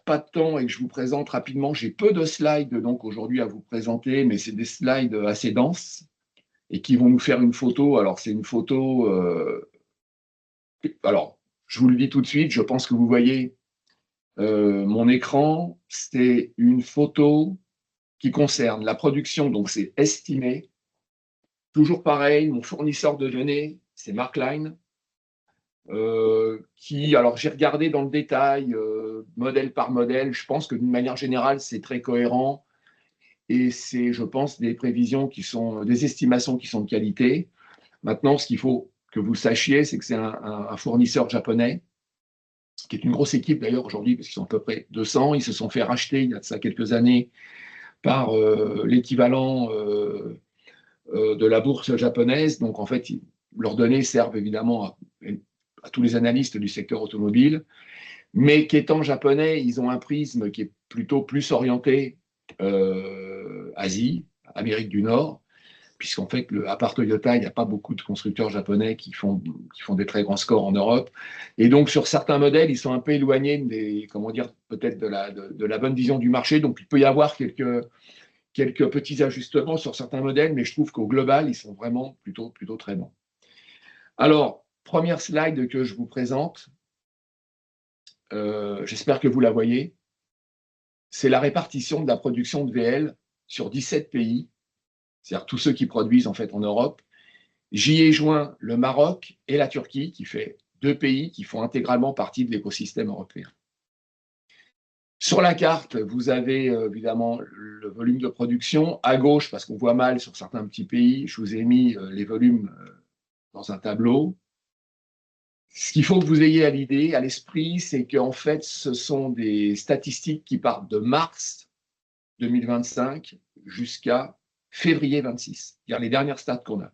pas de temps et que je vous présente rapidement, j'ai peu de slides donc aujourd'hui à vous présenter, mais c'est des slides assez denses et qui vont nous faire une photo. Alors, c'est une photo... alors, je vous le dis tout de suite, je pense que vous voyez mon écran. C'est une photo qui concerne la production, donc c'est estimé. Toujours pareil, mon fournisseur de données, c'est Markline. Alors j'ai regardé dans le détail, modèle par modèle, je pense que d'une manière générale, c'est très cohérent et c'est, je pense, des prévisions qui sont, des estimations qui sont de qualité. Maintenant, ce qu'il faut que vous sachiez, c'est que c'est un fournisseur japonais, qui est une grosse équipe d'ailleurs aujourd'hui, parce qu'ils sont à peu près 200. Ils se sont fait racheter il y a de ça quelques années par l'équivalent de la bourse japonaise. Donc en fait, leurs données servent évidemment à tous les analystes du secteur automobile, mais qu'étant japonais, ils ont un prisme qui est plutôt plus orienté Asie, Amérique du Nord, puisqu'en fait, à part Toyota, il n'y a pas beaucoup de constructeurs japonais qui font des très grands scores en Europe. Et donc, sur certains modèles, ils sont un peu éloignés comment dire, peut-être de la bonne vision du marché. Donc, il peut y avoir quelques petits ajustements sur certains modèles, mais je trouve qu'au global, ils sont vraiment plutôt très bons. Alors, première slide que je vous présente, j'espère que vous la voyez, c'est la répartition de la production de VL sur 17 pays, c'est-à-dire tous ceux qui produisent en fait en Europe. J'y ai joint le Maroc et la Turquie, qui fait 2 pays qui font intégralement partie de l'écosystème européen. Sur la carte, vous avez évidemment le volume de production. À gauche, parce qu'on voit mal sur certains petits pays, je vous ai mis les volumes dans un tableau. Ce qu'il faut que vous ayez à l'idée, à l'esprit, c'est qu'en fait, ce sont des statistiques qui partent de mars 2025 jusqu'à février 26, c'est-à-dire les dernières stats qu'on a.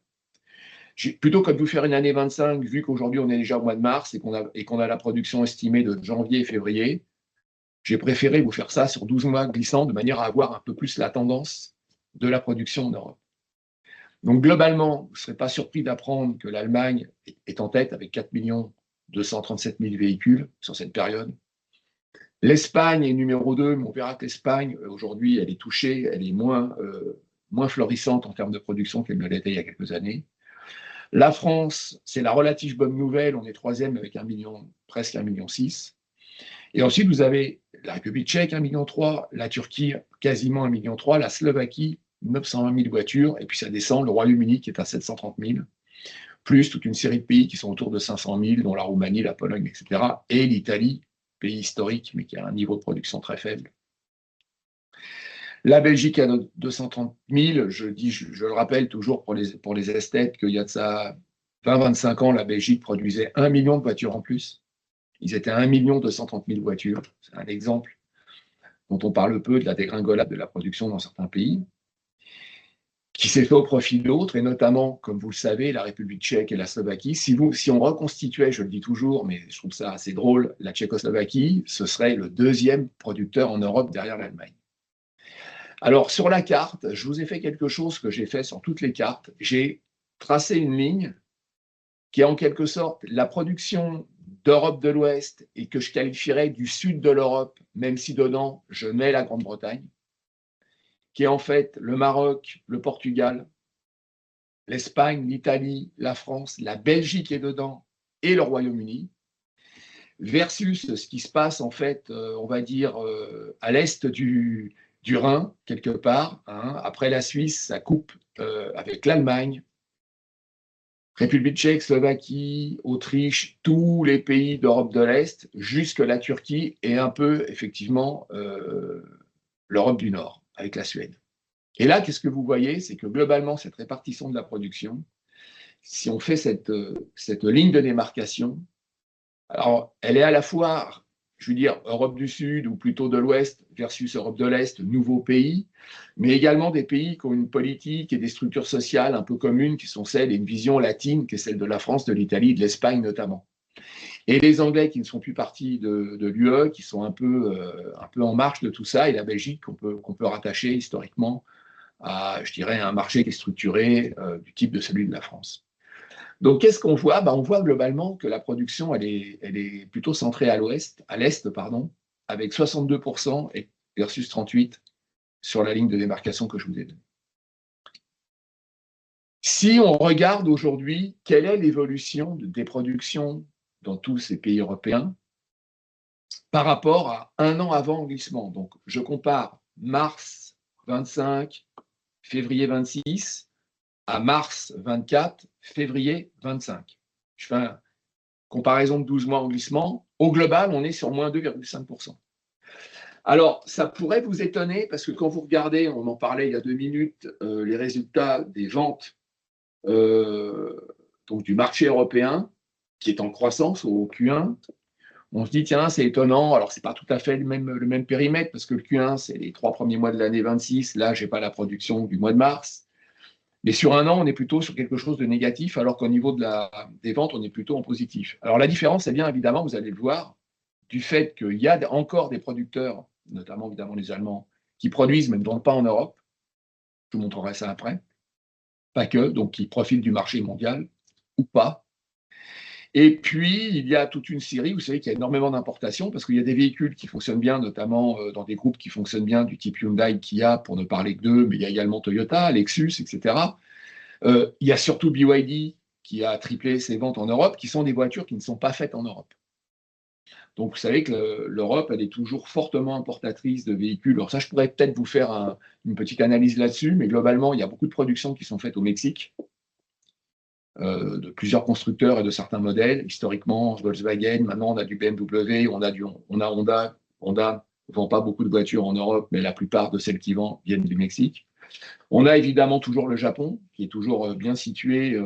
Plutôt que de vous faire une année 25, vu qu'aujourd'hui on est déjà au mois de mars et qu'on a la production estimée de janvier et février, j'ai préféré vous faire ça sur 12 mois glissants de manière à avoir un peu plus la tendance de la production en Europe. Donc globalement, vous ne serez pas surpris d'apprendre que l'Allemagne est en tête avec 4 237 000 véhicules sur cette période. L'Espagne est numéro 2, mais on verra que l'Espagne, aujourd'hui, elle est touchée, elle est moins florissante en termes de production qu'elle ne l'était il y a quelques années. La France, c'est la relative bonne nouvelle, on est 3e avec presque 1,6 million. Et ensuite, vous avez la République tchèque, 1,3 million, la Turquie, quasiment 1,3 million, la Slovaquie, 920 000 voitures, et puis ça descend, le Royaume-Uni qui est à 730 000, plus toute une série de pays qui sont autour de 500 000, dont la Roumanie, la Pologne, etc., et l'Italie, pays historique, mais qui a un niveau de production très faible. La Belgique a 230 000, je le rappelle toujours pour les esthètes, qu'il y a de ça 20-25 ans, la Belgique produisait 1 million de voitures en plus. Ils étaient à 1 230 000 voitures. C'est un exemple dont on parle peu de la dégringolade de la production dans certains pays, qui s'est fait au profit d'autres, et notamment, comme vous le savez, la République tchèque et la Slovaquie. Si on reconstituait, je le dis toujours, mais je trouve ça assez drôle, la Tchécoslovaquie, ce serait le 2e producteur en Europe derrière l'Allemagne. Alors, sur la carte, je vous ai fait quelque chose que j'ai fait sur toutes les cartes. J'ai tracé une ligne qui est en quelque sorte la production d'Europe de l'Ouest et que je qualifierais du sud de l'Europe, même si dedans, je mets la Grande-Bretagne, qui est en fait le Maroc, le Portugal, l'Espagne, l'Italie, la France, la Belgique est dedans et le Royaume-Uni, versus ce qui se passe en fait, on va dire, à l'est du Rhin, quelque part. Après la Suisse, ça coupe avec l'Allemagne, République tchèque, Slovaquie, Autriche, tous les pays d'Europe de l'Est, jusque la Turquie et un peu, effectivement, l'Europe du Nord, avec la Suède. Et là, qu'est-ce que vous voyez? C'est que globalement, cette répartition de la production, si on fait cette ligne de démarcation, alors elle est à la fois, je veux dire, Europe du Sud ou plutôt de l'Ouest versus Europe de l'Est, nouveaux pays, mais également des pays qui ont une politique et des structures sociales un peu communes qui sont celles et une vision latine qui est celle de la France, de l'Italie, de l'Espagne notamment. Et les Anglais qui ne sont plus partie de l'UE, qui sont un peu en marche de tout ça, et la Belgique qu'on peut rattacher historiquement à, je dirais, un marché qui est structuré du type de celui de la France. Donc, qu'est-ce qu'on voit? On voit globalement que la production, elle est plutôt centrée à l'est, pardon, avec 62% versus 38% sur la ligne de démarcation que je vous ai donnée. Si on regarde aujourd'hui quelle est l'évolution des productions dans tous ces pays européens par rapport à un an avant le glissement, donc je compare mars 25, février 26 à mars 24, février 25. Je fais une comparaison de 12 mois en glissement. Au global, on est sur moins 2,5%. Alors, ça pourrait vous étonner parce que quand vous regardez, on en parlait il y a 2 minutes, les résultats des ventes donc du marché européen qui est en croissance au Q1, on se dit tiens, c'est étonnant. Alors, ce n'est pas tout à fait le même périmètre parce que le Q1, c'est les 3 premiers mois de l'année 26. Là, je n'ai pas la production du mois de mars. Mais sur un an, on est plutôt sur quelque chose de négatif, alors qu'au niveau des ventes, on est plutôt en positif. Alors, la différence, c'est bien évidemment, vous allez le voir, du fait qu'il y a encore des producteurs, notamment évidemment les Allemands, qui produisent mais ne vendent pas en Europe. Je vous montrerai ça après. Pas que, donc qui profitent du marché mondial ou pas. Et puis, il y a toute une série, vous savez qu'il y a énormément d'importations parce qu'il y a des véhicules qui fonctionnent bien, notamment dans des groupes qui fonctionnent bien, du type Hyundai, Kia, pour ne parler que d'eux, mais il y a également Toyota, Lexus, etc. Il y a surtout BYD qui a triplé ses ventes en Europe, qui sont des voitures qui ne sont pas faites en Europe. Donc, vous savez que l'Europe, elle est toujours fortement importatrice de véhicules. Alors ça, je pourrais peut-être vous faire une petite analyse là-dessus, mais globalement, il y a beaucoup de productions qui sont faites au Mexique, de plusieurs constructeurs et de certains modèles. Historiquement, Volkswagen, maintenant, on a du BMW, on a Honda. Honda ne vend pas beaucoup de voitures en Europe, mais la plupart de celles qui vendent viennent du Mexique. On a évidemment toujours le Japon, qui est toujours bien situé.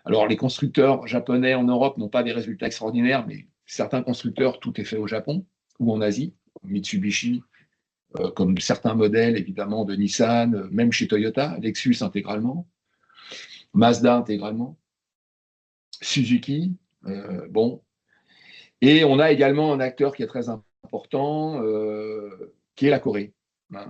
Alors, les constructeurs japonais en Europe n'ont pas des résultats extraordinaires, mais certains constructeurs, tout est fait au Japon ou en Asie. Mitsubishi, comme certains modèles, évidemment, de Nissan, même chez Toyota, Lexus intégralement, Mazda intégralement, Suzuki, bon. Et on a également un acteur qui est très important, qui est la Corée.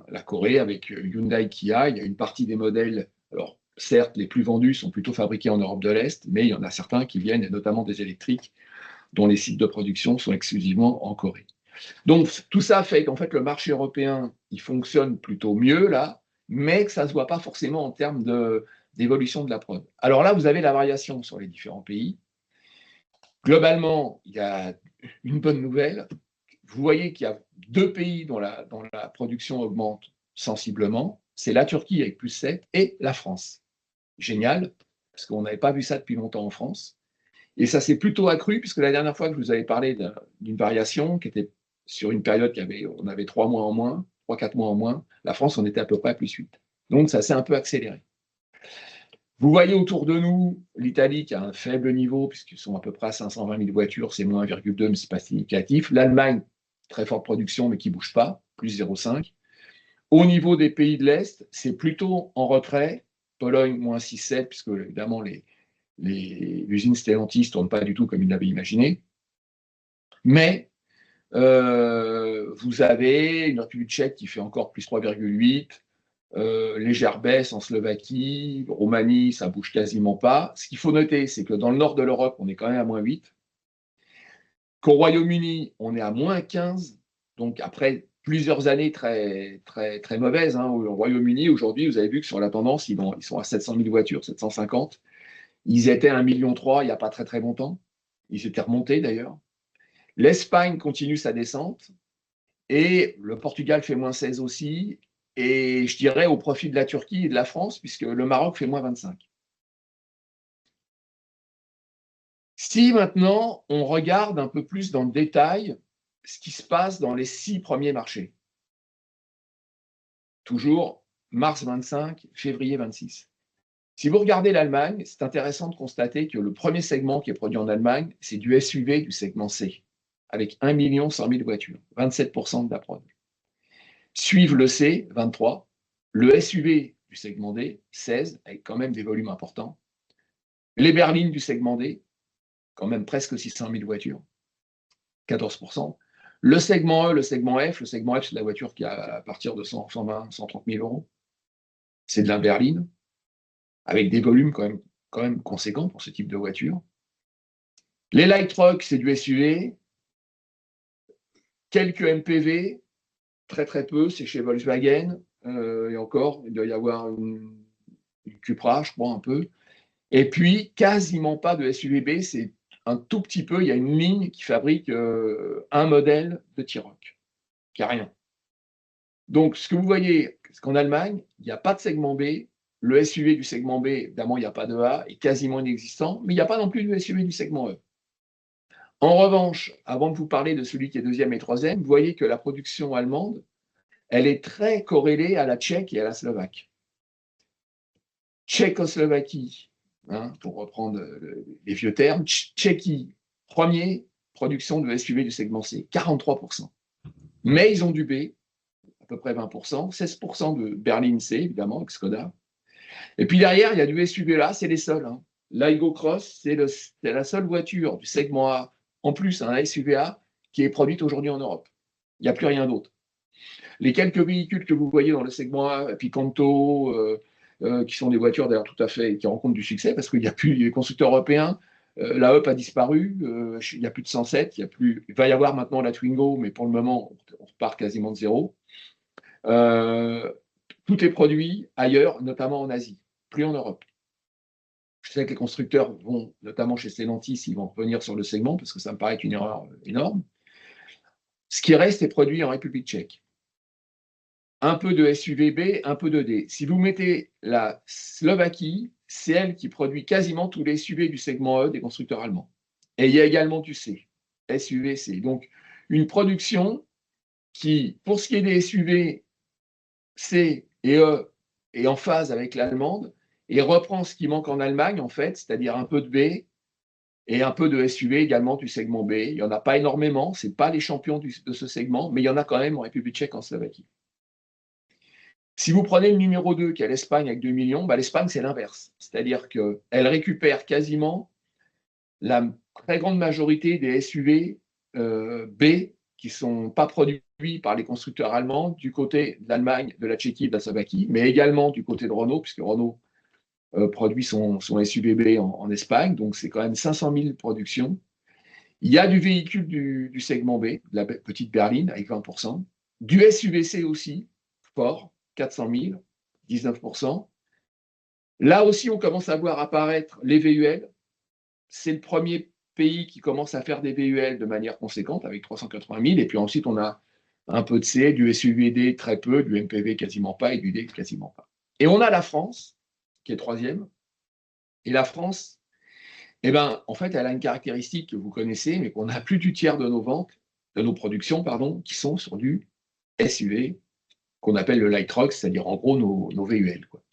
La Corée, avec Hyundai, Kia, il y a une partie des modèles, alors certes, les plus vendus sont plutôt fabriqués en Europe de l'Est, mais il y en a certains qui viennent, et notamment des électriques, dont les sites de production sont exclusivement en Corée. Donc, tout ça fait qu'en fait, le marché européen, il fonctionne plutôt mieux, là, mais que ça ne se voit pas forcément en termes d'évolution de la prod. Alors là, vous avez la variation sur les différents pays. Globalement, il y a une bonne nouvelle. Vous voyez qu'il y a 2 pays dont la production augmente sensiblement. C'est la Turquie avec plus 7 et la France. Génial, parce qu'on n'avait pas vu ça depuis longtemps en France. Et ça s'est plutôt accru, puisque la dernière fois que je vous avais parlé d'une variation qui était sur une période on avait 3 mois en moins, 3-4 mois en moins, la France, on était à peu près à plus 8. Donc ça s'est un peu accéléré. Vous voyez autour de nous l'Italie qui a un faible niveau, puisqu'ils sont à peu près à 520 000 voitures, c'est moins 1,2, mais ce n'est pas significatif. L'Allemagne, très forte production, mais qui ne bouge pas, plus 0,5. Au niveau des pays de l'Est, c'est plutôt en retrait. Pologne, moins 6,7, puisque évidemment, l'usine Stellantis ne tourne pas du tout comme ils l'avaient imaginé. Mais vous avez une République tchèque qui fait encore plus 3,8, légère baisse en Slovaquie, Roumanie, ça ne bouge quasiment pas. Ce qu'il faut noter, c'est que dans le nord de l'Europe, on est quand même à moins 8. Qu'au Royaume-Uni, on est à moins 15. Donc après plusieurs années très, très, très mauvaises, au Royaume-Uni, aujourd'hui, vous avez vu que sur la tendance, ils sont à 700 000 voitures, 750. Ils étaient à 1,3 million il n'y a pas très très longtemps. Ils étaient remontés d'ailleurs. L'Espagne continue sa descente et le Portugal fait moins 16 aussi. Et je dirais au profit de la Turquie et de la France, puisque le Maroc fait moins 25. Si maintenant on regarde un peu plus dans le détail ce qui se passe dans les 6 premiers marchés, toujours mars 25, février 26. Si vous regardez l'Allemagne, c'est intéressant de constater que le premier segment qui est produit en Allemagne, c'est du SUV du segment C, avec 1 100 000 voitures, 27% de la prod. Suivent le C, 23, le SUV du segment D, 16, avec quand même des volumes importants, les berlines du segment D, quand même presque 600 000 voitures, 14%, le segment E, le segment F, c'est de la voiture qui a à partir de 100, 120, 130 000 euros, c'est de la berline, avec des volumes quand même conséquents pour ce type de voiture. Les light trucks, c'est du SUV. quelques MPV, très très peu, c'est chez Volkswagen, et encore, il doit y avoir une Cupra, je crois, un peu. Et puis, quasiment pas de SUV-B, c'est un tout petit peu, il y a une ligne qui fabrique un modèle de T-Roc, qui n'a rien. Donc, ce que vous voyez, c'est qu'en Allemagne, il n'y a pas de segment B. Le SUV du segment B, évidemment, il n'y a pas de A, est quasiment inexistant, mais il n'y a pas non plus de SUV du segment E. En revanche, avant de vous parler de celui qui est deuxième et troisième, vous voyez que la production allemande, elle est très corrélée à la tchèque et à la slovaque. Tchécoslovaquie, hein, pour reprendre les vieux termes, Tchéquie, premier, production de SUV du segment C, 43%. Mais ils ont du B, à peu près 20%, 16% de berline C, évidemment, avec Skoda. Et puis derrière, il y a du SUV là, c'est les seuls. Hein. L'Aigo Cross, c'est la seule voiture du segment A, en plus un SUV A, qui est produite aujourd'hui en Europe. Il n'y a plus rien d'autre. Les quelques véhicules que vous voyez dans le segment A, Picanto, qui sont des voitures d'ailleurs tout à fait, qui rencontrent du succès, parce qu'il n'y a plus les constructeurs européens, la Up a disparu, il n'y a plus de 107, il va y avoir maintenant la Twingo, mais pour le moment, on repart quasiment de zéro. Tout est produit ailleurs, notamment en Asie, plus en Europe. Je sais que les constructeurs vont, notamment chez Stellantis, ils vont revenir sur le segment, parce que ça me paraît une erreur énorme. Ce qui reste est produit en République tchèque. Un peu de SUV-B, un peu de D. Si vous mettez la Slovaquie, c'est elle qui produit quasiment tous les SUV du segment E des constructeurs allemands. Et il y a également du C, SUV-C. Donc, une production qui, pour ce qui est des SUV C et E, est en phase avec l'allemande et reprend ce qui manque en Allemagne, en fait, c'est-à-dire un peu de B et un peu de SUV également du segment B. Il n'y en a pas énormément, ce n'est pas les champions de ce segment, mais il y en a quand même en République tchèque, en Slovaquie. Si vous prenez le numéro 2, qui est l'Espagne avec 2 millions, bah, l'Espagne, c'est l'inverse. C'est-à-dire qu'elle récupère quasiment la très grande majorité des SUV B qui ne sont pas produits par les constructeurs allemands du côté de l'Allemagne, de la Tchéquie et de la Slovaquie, mais également du côté de Renault, puisque Renault produit son SUV B en Espagne, donc c'est quand même 500 000 productions. Il y a du véhicule du segment B, de la petite berline avec 20%, du SUV-C aussi, fort, 400 000, 19%. Là aussi, on commence à voir apparaître les VUL. C'est le premier pays qui commence à faire des VUL de manière conséquente, avec 380 000. Et puis ensuite, on a un peu de C, du SUV-D très peu, du MPV quasiment pas et du D quasiment pas. Et on a la France, qui est troisième. Et la France, eh ben, en fait, elle a une caractéristique que vous connaissez, mais qu'on a plus du tiers de nos ventes, de nos productions, pardon, qui sont sur du SUV, qu'on appelle le light truck, c'est-à-dire en gros nos VUL, quoi.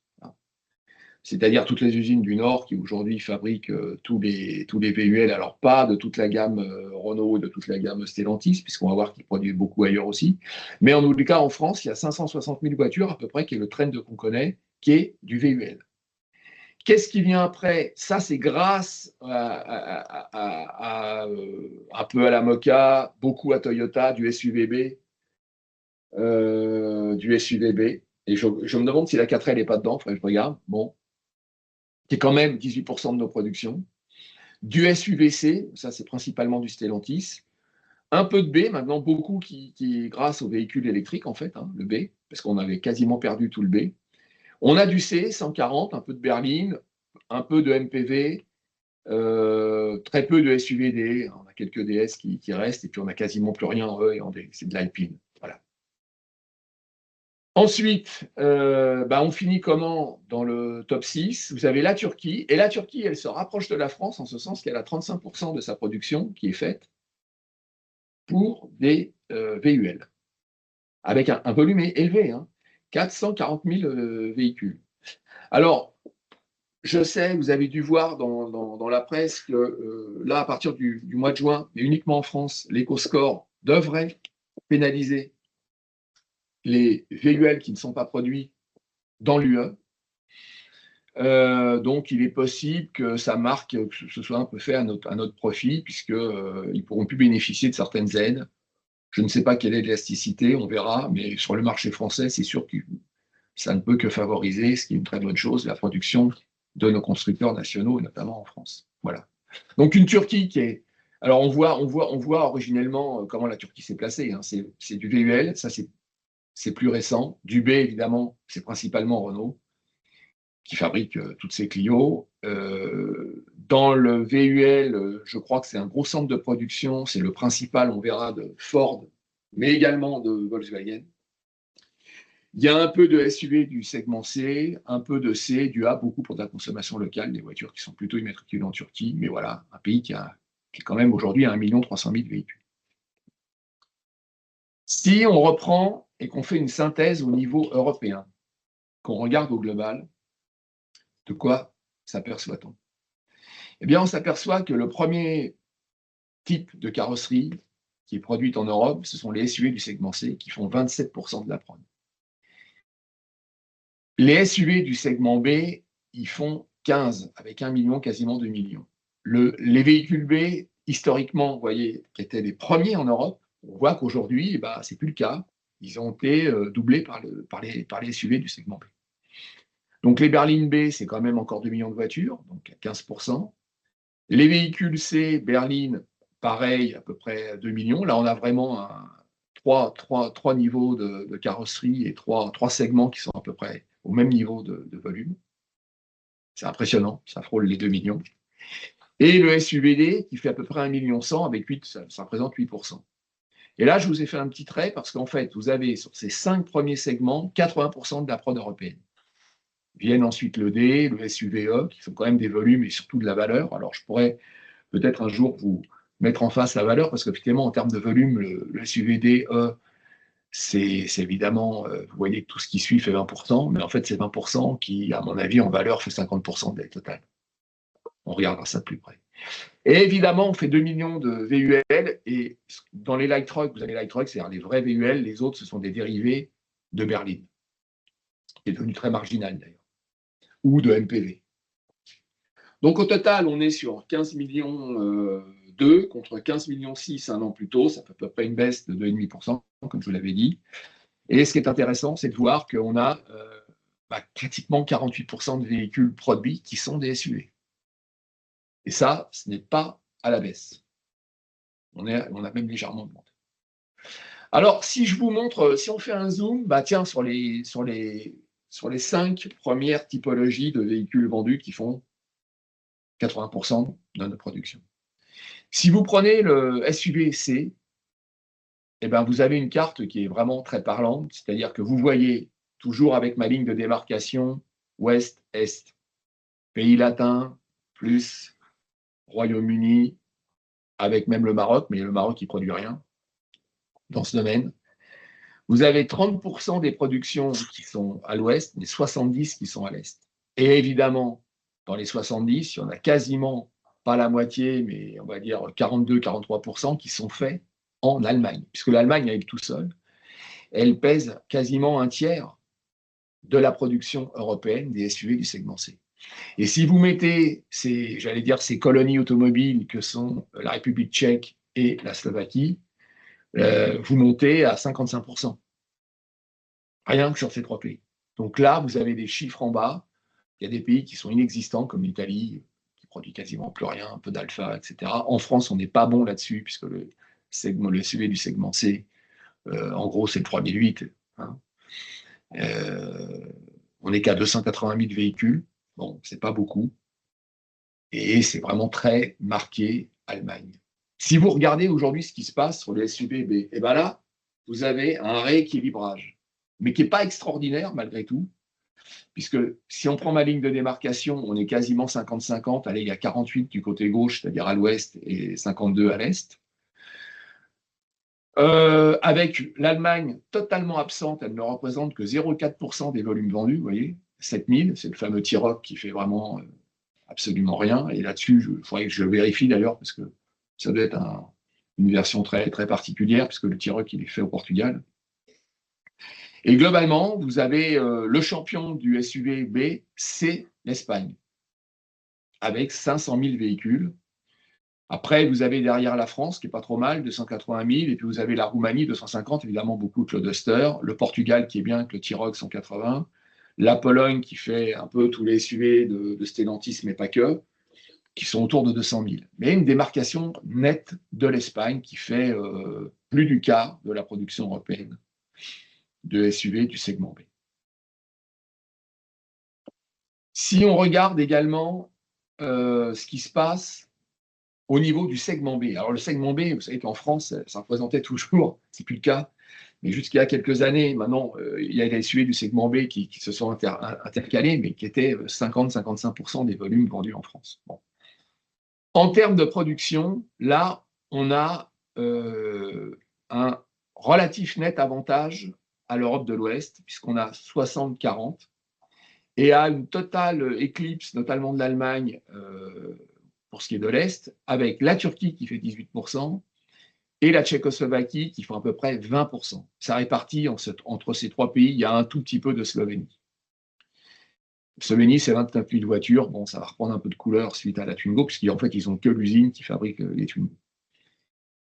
C'est-à-dire toutes les usines du Nord qui aujourd'hui fabriquent tous les VUL, alors pas de toute la gamme Renault, de toute la gamme Stellantis, puisqu'on va voir qu'ils produisent beaucoup ailleurs aussi. Mais en tout cas, en France, il y a 560 000 voitures à peu près, qui est le trend qu'on connaît, qui est du VUL. Qu'est-ce qui vient après? Ça, c'est grâce un peu à la Moka, beaucoup à Toyota, du SUV-B. Et je me demande si la 4L n'est pas dedans, faudrait que je regarde. Bon, qui est quand même 18% de nos productions. Du SUV-C, ça c'est principalement du Stellantis. Un peu de B, maintenant beaucoup qui grâce aux véhicules électriques en fait, hein, le B, parce qu'on avait quasiment perdu tout le B. On a du C, 140, un peu de berline, un peu de MPV, très peu de SUV-D, on a quelques DS qui restent, et puis on n'a quasiment plus rien en E et en D, c'est de l'Alpine. Voilà. Ensuite, on finit comment dans le top 6? Vous avez la Turquie, et la Turquie, elle se rapproche de la France en ce sens qu'elle a 35% de sa production qui est faite pour des VUL, avec un volume élevé, hein, 440 000 véhicules. Alors, je sais, vous avez dû voir dans la presse que là, à partir du mois de juin, mais uniquement en France, l'EcoScore devrait pénaliser les VUL qui ne sont pas produits dans l'UE. Donc, il est possible que ça marque, que ce soit un peu fait à notre profit, puisqu'ils ne pourront plus bénéficier de certaines aides. Je ne sais pas quelle est l'élasticité, on verra, mais sur le marché français, c'est sûr que ça ne peut que favoriser, ce qui est une très bonne chose, la production de nos constructeurs nationaux, et notamment en France. Voilà. Donc, une Turquie qui est Alors, on voit originellement comment la Turquie s'est placée, hein. C'est du VUL, ça c'est plus récent. Du B, évidemment, c'est principalement Renault qui fabrique toutes ces Clio. Dans le VUL, je crois que c'est un gros centre de production, c'est le principal, on verra, de Ford, mais également de Volkswagen. Il y a un peu de SUV du segment C, un peu de C, du A, beaucoup pour de la consommation locale, des voitures qui sont plutôt immatriculées en Turquie, mais voilà, un pays qui est quand même aujourd'hui à 1 300 000 véhicules. Si on reprend et qu'on fait une synthèse au niveau européen, qu'on regarde au global, de quoi s'aperçoit-on? Eh bien, on s'aperçoit que le premier type de carrosserie qui est produite en Europe, ce sont les SUV du segment C qui font 27% de la prod. Les SUV du segment B, ils font 15, avec 1 million, quasiment 2 millions. Les véhicules B, historiquement, vous voyez, qui étaient les premiers en Europe, on voit qu'aujourd'hui, eh ben, ce n'est plus le cas. Ils ont été doublés par les SUV du segment B. Donc les berlines B, c'est quand même encore 2 millions de voitures, donc à 15%. Les véhicules C, berline, pareil, à peu près 2 millions. Là, on a vraiment trois niveaux de carrosserie et trois segments qui sont à peu près au même niveau de volume. C'est impressionnant, ça frôle les 2 millions. Et le SUVD qui fait à peu près 1,1 million avec 8, ça représente 8%. Et là, je vous ai fait un petit trait parce qu'en fait, vous avez sur ces 5 premiers segments 80% de la prod européenne. Viennent ensuite le D, le SUVE, qui sont quand même des volumes et surtout de la valeur. Alors, je pourrais peut-être un jour vous mettre en face la valeur parce qu'effectivement, en termes de volume, le SUVD, c'est évidemment, vous voyez que tout ce qui suit fait 20%, mais en fait, c'est 20% qui, à mon avis, en valeur, fait 50% de la totale. On regardera ça de plus près. Et évidemment, on fait 2 millions de VUL, et dans les light trucks, vous avez les light trucks, c'est-à-dire les vrais VUL, les autres, ce sont des dérivés de berline, qui est devenu très marginal d'ailleurs, ou de MPV. Donc au total, on est sur 15 millions 2 contre 15 millions 6 un an plus tôt, ça fait à peu près une baisse de 2,5%, comme je vous l'avais dit. Et ce qui est intéressant, c'est de voir qu'on a pratiquement 48% de véhicules produits qui sont des SUV. Et ça, ce n'est pas à la baisse. On a même légèrement augmenté. Alors, si je vous montre, si on fait un zoom, tiens, sur les 5 premières typologies de véhicules vendus qui font 80% de notre production. Si vous prenez le SUV C, eh ben, vous avez une carte qui est vraiment très parlante, c'est-à-dire que vous voyez, toujours avec ma ligne de démarcation, ouest-est, pays latins, plus Royaume-Uni, avec même le Maroc, mais le Maroc, il ne produit rien dans ce domaine. Vous avez 30% des productions qui sont à l'ouest, mais 70% qui sont à l'est. Et évidemment, dans les 70, il y en a quasiment pas la moitié, mais on va dire 42-43% qui sont faits en Allemagne, puisque l'Allemagne, elle est tout seule, elle pèse quasiment un tiers de la production européenne des SUV du segment C. Et si vous mettez ces colonies automobiles que sont la République tchèque et la Slovaquie, vous montez à 55%. Rien que sur ces 3 pays. Donc là, vous avez des chiffres en bas. Il y a des pays qui sont inexistants, comme l'Italie, qui produit quasiment plus rien, un peu d'alpha, etc. En France, on n'est pas bon là-dessus, puisque le SUV du segment C, en gros, c'est le 3008. Hein. On n'est qu'à 280 000 véhicules. Bon, c'est pas beaucoup. Et c'est vraiment très marqué Allemagne. Si vous regardez aujourd'hui ce qui se passe sur les SUV B, et bien là, vous avez un rééquilibrage, mais qui n'est pas extraordinaire malgré tout, puisque si on prend ma ligne de démarcation, on est quasiment 50-50, allez, il y a 48 du côté gauche, c'est-à-dire à l'ouest, et 52 à l'est. Avec l'Allemagne totalement absente, elle ne représente que 0,4% des volumes vendus, vous voyez, 7000, c'est le fameux T-Roc qui fait vraiment absolument rien. Et là-dessus, il faudrait que je vérifie d'ailleurs, parce que ça doit être une version très, très particulière, puisque le T-Roc, il est fait au Portugal. Et globalement, vous avez le champion du SUV B, c'est l'Espagne, avec 500 000 véhicules. Après, vous avez derrière la France, qui n'est pas trop mal, 280 000, et puis vous avez la Roumanie, 250, évidemment beaucoup de Cloudster, le Portugal qui est bien avec le T-Roc 180, la Pologne qui fait un peu tous les SUV de Stellantis, mais pas que, qui sont autour de 200 000. Mais une démarcation nette de l'Espagne qui fait plus du quart de la production européenne de SUV du segment B. Si on regarde également ce qui se passe au niveau du segment B. Alors le segment B, vous savez qu'en France, ça représentait toujours, c'est plus le cas, mais jusqu'il y a quelques années, maintenant, il y a des SUV du segment B qui se sont intercalés, mais qui étaient 50-55% des volumes vendus en France. Bon. En termes de production, là, on a un relatif net avantage à l'Europe de l'Ouest, puisqu'on a 60-40, et à une totale éclipse, notamment de l'Allemagne, pour ce qui est de l'Est, avec la Turquie qui fait 18%, et la Tchécoslovaquie qui font à peu près 20%. Ça répartit entre ces trois pays, il y a un tout petit peu de Slovénie. Slovénie, c'est 29 000 voitures. Bon, ça va reprendre un peu de couleur suite à la Twingo, puisqu'en fait, ils n'ont que l'usine qui fabrique les Twingo.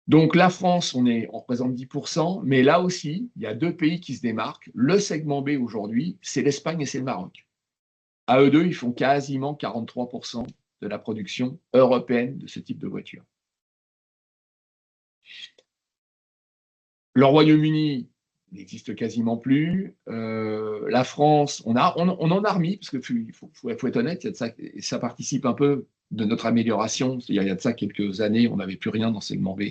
Donc, la France, on représente 10%, mais là aussi, il y a deux pays qui se démarquent. Le segment B aujourd'hui, c'est l'Espagne et c'est le Maroc. À eux deux, ils font quasiment 43% de la production européenne de ce type de voiture. Le Royaume-Uni n'existe quasiment plus. La France, on en a remis, parce qu'il faut être honnête, ça participe un peu de notre amélioration. Il y a de ça quelques années, on n'avait plus rien dans le segment B.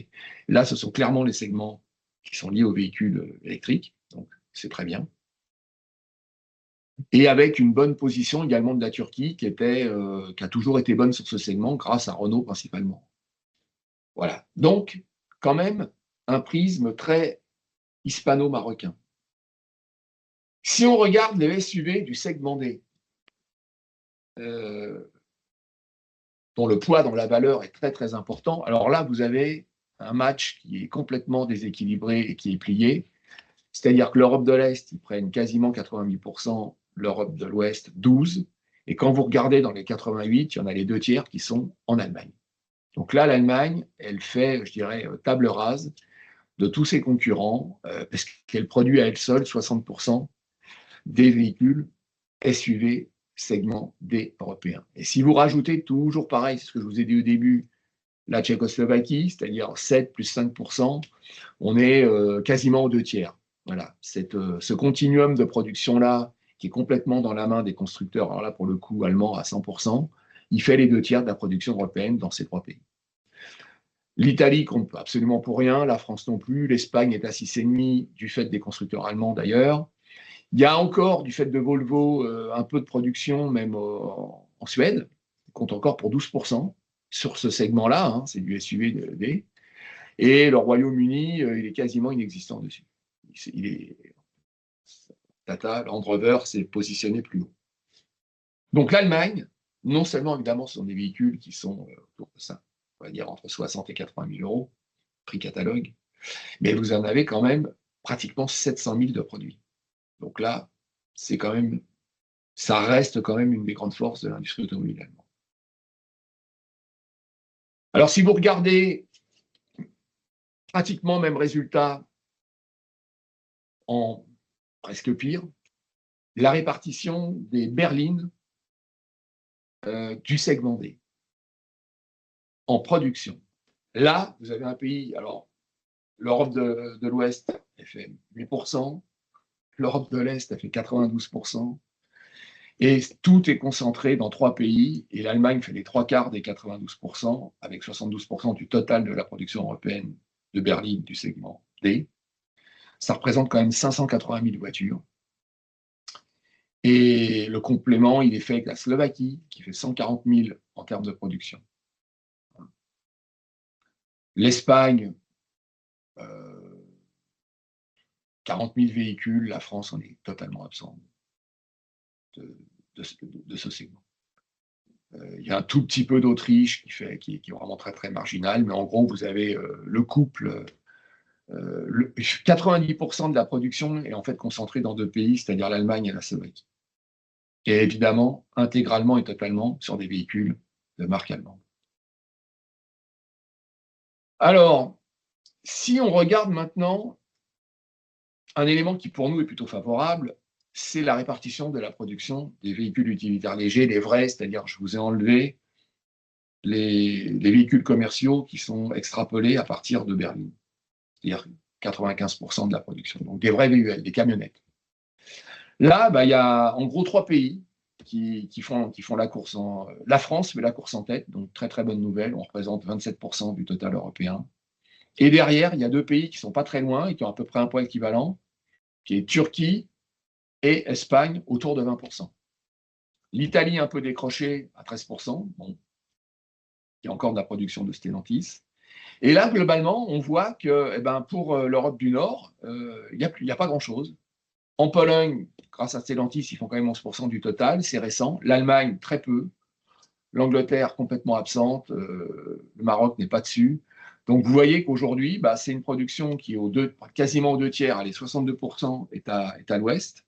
Là, ce sont clairement les segments qui sont liés aux véhicules électriques, donc c'est très bien. Et avec une bonne position également de la Turquie, qui a toujours été bonne sur ce segment, grâce à Renault principalement. Voilà. Donc, quand même, un prisme très hispano-marocain. Si on regarde les SUV du segment D, dont le poids dans la valeur est très très important, alors là, vous avez un match qui est complètement déséquilibré et qui est plié. C'est-à-dire que l'Europe de l'Est, ils prennent quasiment 88%, l'Europe de l'Ouest, 12%. Et quand vous regardez dans les 88, il y en a les 2/3 qui sont en Allemagne. Donc là, l'Allemagne, elle fait, je dirais, table rase de tous ses concurrents, parce qu'elle produit à elle seule 60% des véhicules SUV segment D européen. Et si vous rajoutez toujours pareil, c'est ce que je vous ai dit au début, la Tchécoslovaquie, c'est-à-dire 7 plus 5%, on est quasiment aux 2/3. Voilà, ce continuum de production-là, qui est complètement dans la main des constructeurs, alors là, pour le coup, allemands à 100%, il fait les 2/3 de la production européenne dans ces trois pays. L'Italie compte absolument pour rien, la France non plus, l'Espagne est à 6,5 du fait des constructeurs allemands d'ailleurs. Il y a encore, du fait de Volvo, un peu de production, même en Suède, qui compte encore pour 12% sur ce segment-là, hein, c'est du SUV D. Et le Royaume-Uni, il est quasiment inexistant dessus. Tata, Land Rover s'est positionné plus haut. Donc l'Allemagne, non seulement évidemment ce sont des véhicules qui sont autour de ça, on va dire entre 60 et 80 000 euros, prix catalogue, mais vous en avez quand même pratiquement 700 000 de produits. Donc là, ça reste quand même une des grandes forces de l'industrie automobile allemande. Alors si vous regardez pratiquement même résultat en presque pire, la répartition des berlines du segment D en production. Là, vous avez un pays, alors l'Europe de l'Ouest, elle fait 8%, l'Europe de l'Est, elle fait 92%, et tout est concentré dans trois pays, et l'Allemagne fait les 3/4 des 92%, avec 72% du total de la production européenne de berlines du segment D. Ça représente quand même 580 000 voitures. Et le complément, il est fait avec la Slovaquie, qui fait 140 000 en termes de production. L'Espagne, 40 000 véhicules. La France en est totalement absente de ce segment. Il y a un tout petit peu d'Autriche qui est vraiment très très marginal, mais en gros, vous avez le couple. 90% de la production est en fait concentrée dans deux pays, c'est-à-dire l'Allemagne et la Slovaquie. Et évidemment, intégralement et totalement sur des véhicules de marque allemande. Alors, si on regarde maintenant un élément qui pour nous est plutôt favorable, c'est la répartition de la production des véhicules utilitaires légers, les vrais, c'est-à-dire je vous ai enlevé les véhicules commerciaux qui sont extrapolés à partir de Berlin, c'est-à-dire 95% de la production. Donc des vrais VUL, des camionnettes. Là, bah, il y a en gros 3 pays qui font la course la France fait la course en tête, donc très très bonne nouvelle, on représente 27% du total européen. Et derrière, il y a 2 pays qui ne sont pas très loin et qui ont à peu près un poids équivalent, qui est Turquie et Espagne, autour de 20%. L'Italie un peu décrochée à 13%, bon, il y a encore de la production de Stellantis. Et là, globalement, on voit que eh ben, pour l'Europe du Nord, il n'y a pas grand-chose. En Pologne, grâce à Stellantis, ils font quand même 11% du total, c'est récent. L'Allemagne, très peu. L'Angleterre, complètement absente. Le Maroc n'est pas dessus. Donc, vous voyez qu'aujourd'hui, bah, c'est une production qui est quasiment aux 2 tiers. Allez, 62% est à l'ouest,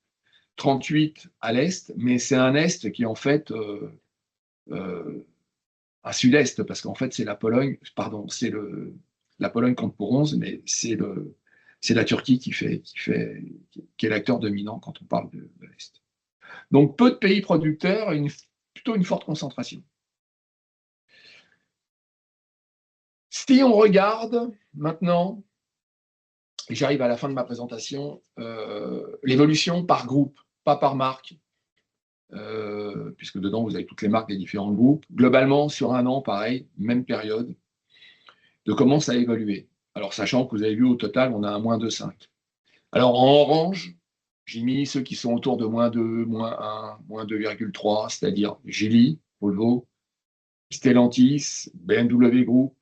38% à l'est, mais c'est un est qui est en fait un sud-est, parce qu'en fait, c'est la Pologne, pardon, la Pologne compte pour 11, mais c'est la Turquie qui est l'acteur dominant quand on parle de l'Est. Donc, peu de pays producteurs et plutôt une forte concentration. Si on regarde maintenant, et j'arrive à la fin de ma présentation, l'évolution par groupe, pas par marque, puisque dedans, vous avez toutes les marques des différents groupes. Globalement, sur un an, pareil, même période, de comment ça a évolué. Alors, sachant que vous avez vu, au total, on a un moins 2,5. Alors, en orange, j'ai mis ceux qui sont autour de moins 2, moins 1, moins 2,3, c'est-à-dire Geely, Volvo, Stellantis, BMW Group,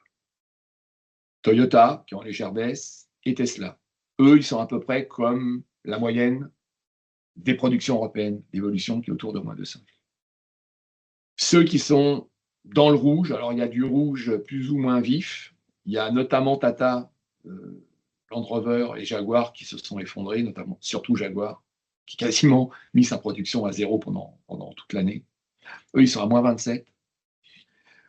Toyota, qui est en légère baisse, et Tesla. Eux, ils sont à peu près comme la moyenne des productions européennes, d'évolution qui est autour de moins 2,5. Ceux qui sont dans le rouge, alors il y a du rouge plus ou moins vif, il y a notamment Tata, Land Rover et Jaguar qui se sont effondrés, notamment, surtout Jaguar, qui a quasiment mis sa production à zéro pendant toute l'année. Eux, ils sont à moins 27.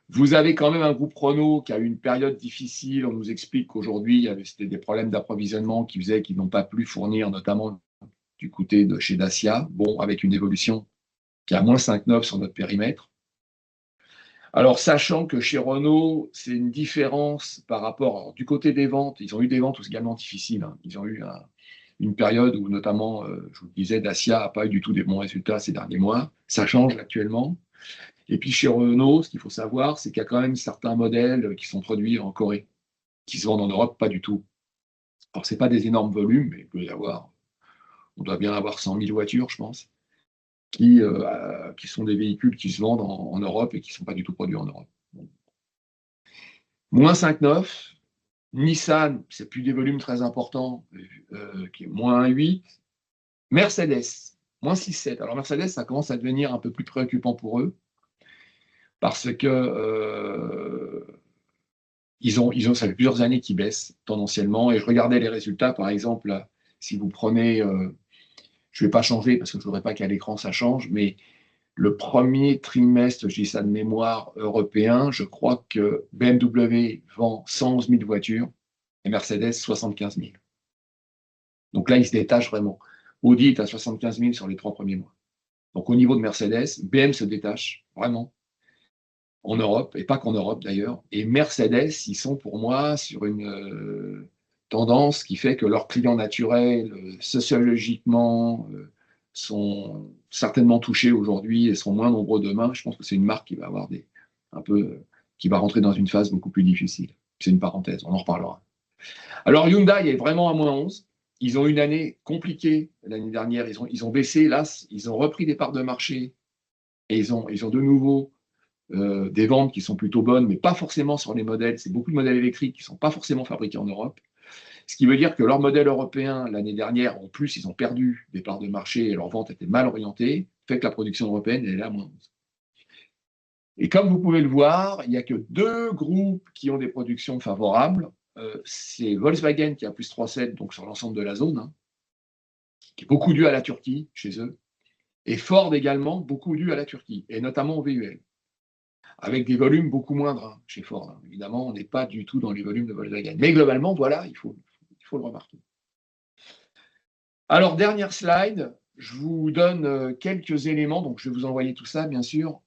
Vous avez quand même un groupe Renault qui a eu une période difficile. On nous explique qu'aujourd'hui, c'était des problèmes d'approvisionnement qui faisaient qu'ils n'ont pas pu fournir, notamment du côté de chez Dacia, bon, avec une évolution qui est à moins 5,9 sur notre périmètre. Alors, sachant que chez Renault, c'est une différence par rapport, alors, du côté des ventes, ils ont eu des ventes également difficiles. Hein. Ils ont eu une période où, notamment, je vous le disais, Dacia n'a pas eu du tout des bons résultats ces derniers mois. Ça change actuellement. Et puis chez Renault, ce qu'il faut savoir, c'est qu'il y a quand même certains modèles qui sont produits en Corée, qui se vendent en Europe, pas du tout. Alors, ce n'est pas des énormes volumes, mais il peut y avoir, on doit bien avoir 100 000 voitures, je pense, qui sont des véhicules qui se vendent en Europe et qui ne sont pas du tout produits en Europe. Bon. Moins 5,9. Nissan, c'est plus des volumes très importants, qui est moins 8. Mercedes, moins 6,7. Alors Mercedes, ça commence à devenir un peu plus préoccupant pour eux, parce que ça fait plusieurs années qu'ils baissent tendanciellement. Et je regardais les résultats, par exemple, là, si vous prenez, je ne vais pas changer parce que je ne voudrais pas qu'à l'écran ça change, mais le premier trimestre, je dis ça de mémoire, européen, je crois que BMW vend 111 000 voitures et Mercedes 75 000. Donc là, ils se détachent vraiment. Audi est à 75 000 sur les 3 premiers mois. Donc au niveau de Mercedes, BM se détache vraiment en Europe, et pas qu'en Europe d'ailleurs. Et Mercedes, ils sont pour moi sur une tendance qui fait que leurs clients naturels, sociologiquement, sont certainement touchés aujourd'hui et sont moins nombreux demain. Je pense que c'est une marque qui va avoir qui va rentrer dans une phase beaucoup plus difficile. C'est une parenthèse, on en reparlera. Alors Hyundai est vraiment à moins 11. Ils ont une année compliquée l'année dernière. Ils ont baissé, là, ils ont repris des parts de marché et ils ont de nouveau des ventes qui sont plutôt bonnes, mais pas forcément sur les modèles. C'est beaucoup de modèles électriques qui ne sont pas forcément fabriqués en Europe. Ce qui veut dire que leurs modèles européens, l'année dernière, en plus, ils ont perdu des parts de marché et leurs ventes étaient mal orientées, fait que la production européenne elle est à moins 11. Et comme vous pouvez le voir, il n'y a que 2 groupes qui ont des productions favorables. C'est Volkswagen qui a plus 3,7, donc sur l'ensemble de la zone, hein, qui est beaucoup dû à la Turquie chez eux, et Ford également, beaucoup dû à la Turquie, et notamment au VUL, avec des volumes beaucoup moindres hein, chez Ford. Hein. Évidemment, on n'est pas du tout dans les volumes de Volkswagen. Mais globalement, voilà, il faut le remarquer. Alors, dernière slide, je vous donne quelques éléments, donc je vais vous envoyer tout ça, bien sûr,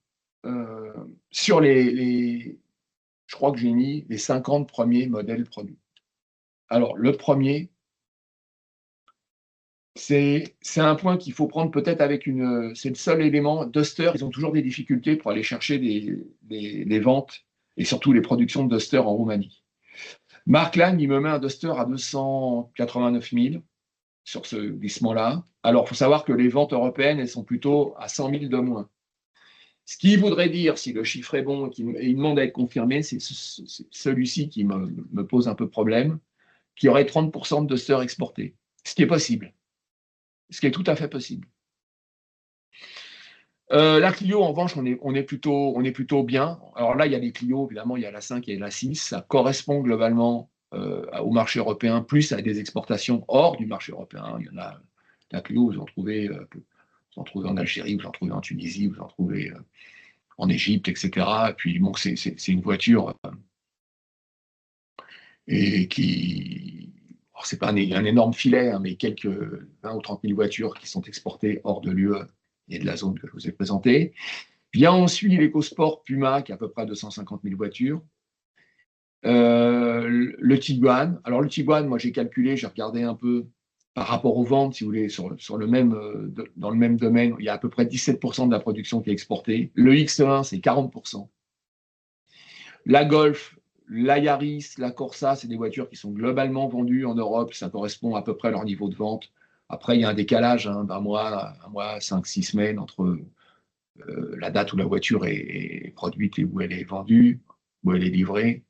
sur les je crois que j'ai mis les 50 premiers modèles produits. Alors, le premier, c'est un point qu'il faut prendre peut-être avec une. C'est le seul élément. Duster, ils ont toujours des difficultés pour aller chercher les ventes et surtout les productions de Duster en Roumanie. Mark Lang, il me met un Duster à 289 000 sur ce glissement-là. Alors, il faut savoir que les ventes européennes, elles sont plutôt à 100 000 de moins. Ce qui voudrait dire, si le chiffre est bon et il demande à être confirmé, c'est celui-ci qui me pose un peu de problème, qu'il y aurait 30% de Duster exportés. Ce qui est possible. Ce qui est tout à fait possible. La Clio, en revanche, on est plutôt bien. Alors là, il y a les Clio, évidemment, il y a la 5 et la 6. Ça correspond globalement au marché européen, plus à des exportations hors du marché européen. Il y en a, la Clio, vous en trouvez en Algérie, vous en trouvez en Tunisie, vous en trouvez en Égypte, etc. Et puis, bon, c'est une voiture et qui. C'est pas un énorme filet, hein, mais quelques 20 ou 30 000 voitures qui sont exportées hors de l'UE et de la zone que je vous ai présentée. Vient ensuite l'EcoSport Puma, qui a à peu près 250 000 voitures. Le Tiguan. Alors, le Tiguan, moi, j'ai calculé, j'ai regardé un peu par rapport aux ventes, si vous voulez, dans le même domaine, il y a à peu près 17% de la production qui est exportée. Le X1, c'est 40%. La Golf, la Yaris, la Corsa, c'est des voitures qui sont globalement vendues en Europe. Ça correspond à peu près à leur niveau de vente. Après, il y a un décalage d'un mois, 5-6 semaines entre la date où la voiture est produite et où elle est vendue, où elle est livrée.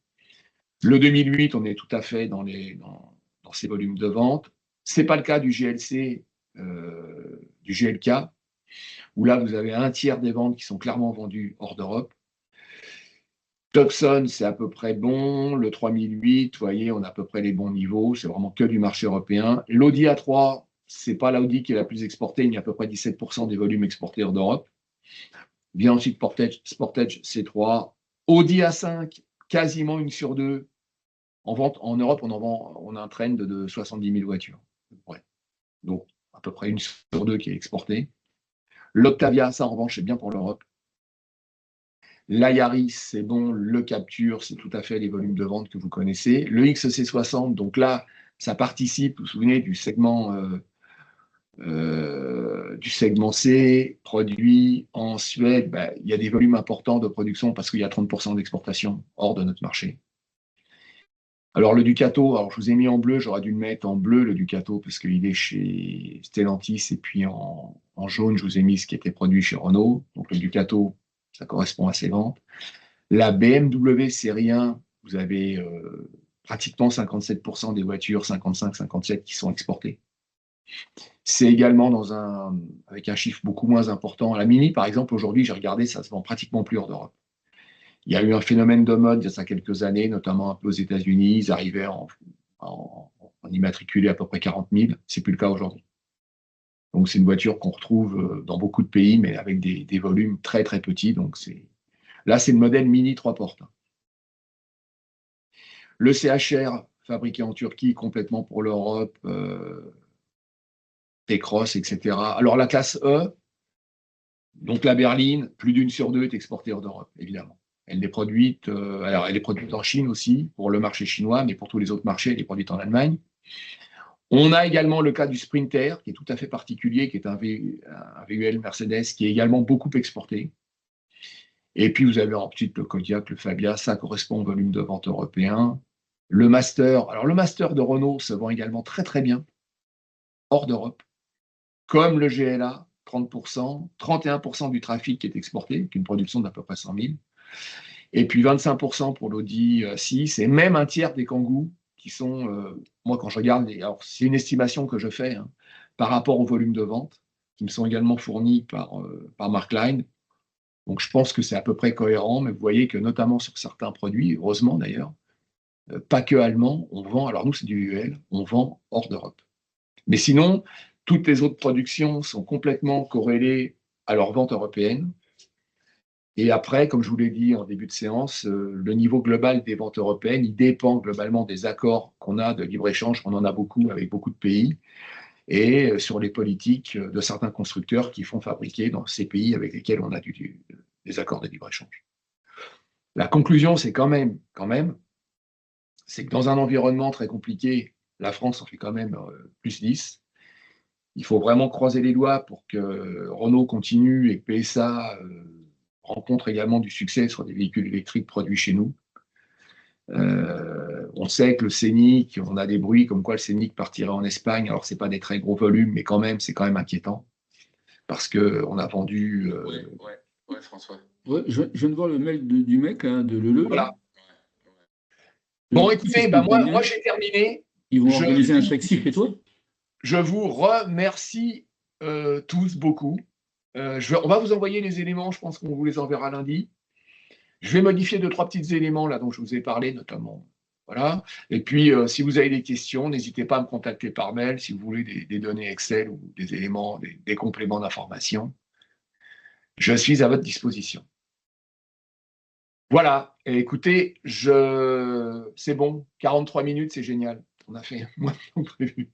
Le 2008, on est tout à fait dans ces volumes de vente. Ce n'est pas le cas du GLC, du GLK, où là, vous avez un tiers des ventes qui sont clairement vendues hors d'Europe. Tucson, c'est à peu près bon. Le 3008, vous voyez, on a à peu près les bons niveaux. C'est vraiment que du marché européen. L'Audi A3, ce n'est pas l'Audi qui est la plus exportée. Il y a à peu près 17% des volumes exportés hors d'Europe. Vient ensuite Sportage C3. Audi A5, quasiment 1 sur 2. En vente, en Europe, on a un trend de 70 000 voitures. Ouais. Donc, à peu près 1 sur 2 qui est exportée. L'Octavia, ça, en revanche, c'est bien pour l'Europe. La Yaris, c'est bon. Le Capture, c'est tout à fait les volumes de vente que vous connaissez. Le XC60, donc là, ça participe, vous vous souvenez, du segment C, produit en Suède. Ben, il y a des volumes importants de production parce qu'il y a 30% d'exportation hors de notre marché. Alors, le Ducato, alors je vous ai mis en bleu, j'aurais dû le mettre en bleu, le Ducato, parce qu'il est chez Stellantis, et puis en jaune, je vous ai mis ce qui était produit chez Renault. Donc, le Ducato, ça correspond à ses ventes. La BMW série 1, vous avez pratiquement 57% des voitures, 55-57 qui sont exportées. C'est également avec un chiffre beaucoup moins important. La Mini, par exemple, aujourd'hui, j'ai regardé, ça se vend pratiquement plus hors d'Europe. Il y a eu un phénomène de mode il y a quelques années, notamment un peu aux États-Unis. Ils arrivaient en immatriculé à peu près 40 000. C'est plus le cas aujourd'hui. Donc, c'est une voiture qu'on retrouve dans beaucoup de pays, mais avec des volumes très, très petits. Donc, là, c'est le modèle Mini 3 portes. Le CHR, fabriqué en Turquie, complètement pour l'Europe, T-Cross, etc. Alors, la classe E, donc la berline, plus d'1 sur 2 est exportée hors d'Europe, évidemment. Elle est produite en Chine aussi, pour le marché chinois, mais pour tous les autres marchés, elle est produite en Allemagne. On a également le cas du Sprinter, qui est tout à fait particulier, qui est un VUL Mercedes, qui est également beaucoup exporté. Et puis, vous avez ensuite le Kodiaq, le Fabia, ça correspond au volume de vente européen. Le Master, alors le Master de Renault se vend également très très bien, hors d'Europe, comme le GLA, 30%, 31% du trafic qui est exporté, qui est une production d'à peu près 100 000. Et puis 25% pour l'Audi 6, et même un tiers des Kangoo, qui sont, moi quand je regarde, alors c'est une estimation que je fais, hein, par rapport au volume de vente, qui me sont également fournis par Mark Line. Donc je pense que c'est à peu près cohérent, mais vous voyez que notamment sur certains produits, heureusement d'ailleurs, pas que allemand, on vend, alors nous c'est du UL, on vend hors d'Europe. Mais sinon, toutes les autres productions sont complètement corrélées à leur vente européenne. Et après, comme je vous l'ai dit en début de séance, le niveau global des ventes européennes, il dépend globalement des accords qu'on a de libre-échange, on en a beaucoup avec beaucoup de pays, et sur les politiques de certains constructeurs qui font fabriquer dans ces pays avec lesquels on a des accords de libre-échange. La conclusion, c'est quand même, c'est que dans un environnement très compliqué, la France en fait quand même plus 10. Il faut vraiment croiser les doigts pour que Renault continue et que PSA rencontre également du succès sur des véhicules électriques produits chez nous. On sait que le Scénic, on a des bruits comme quoi le Scénic partirait en Espagne. Alors, c'est pas des très gros volumes, mais quand même, c'est quand même inquiétant. Parce qu'on a vendu. Ouais, François. Ouais, je viens de voir le mail du mec, hein, de Leleu. Voilà. Là. Bon, écoutez, moi j'ai terminé. Ils vont organiser un taxi chez toi? Je vous remercie tous beaucoup. On va vous envoyer les éléments, je pense qu'on vous les enverra lundi. Je vais modifier 2-3 petits éléments là dont je vous ai parlé, notamment. Voilà. Et puis, si vous avez des questions, n'hésitez pas à me contacter par mail si vous voulez des données Excel ou des éléments, des compléments d'information. Je suis à votre disposition. Voilà. Et écoutez, c'est bon. 43 minutes, c'est génial. On a fait moins que prévu.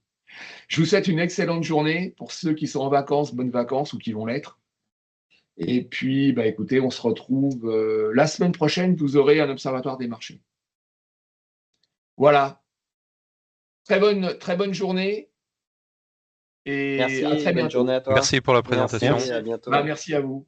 Je vous souhaite une excellente journée. Pour ceux qui sont en vacances, bonnes vacances ou qui vont l'être. Et puis, bah, écoutez, on se retrouve la semaine prochaine. Vous aurez un observatoire des marchés. Voilà. Très bonne journée. Et Merci, à très bonne bientôt. journée à toi. Merci pour la présentation. Merci, à bientôt. Merci à vous.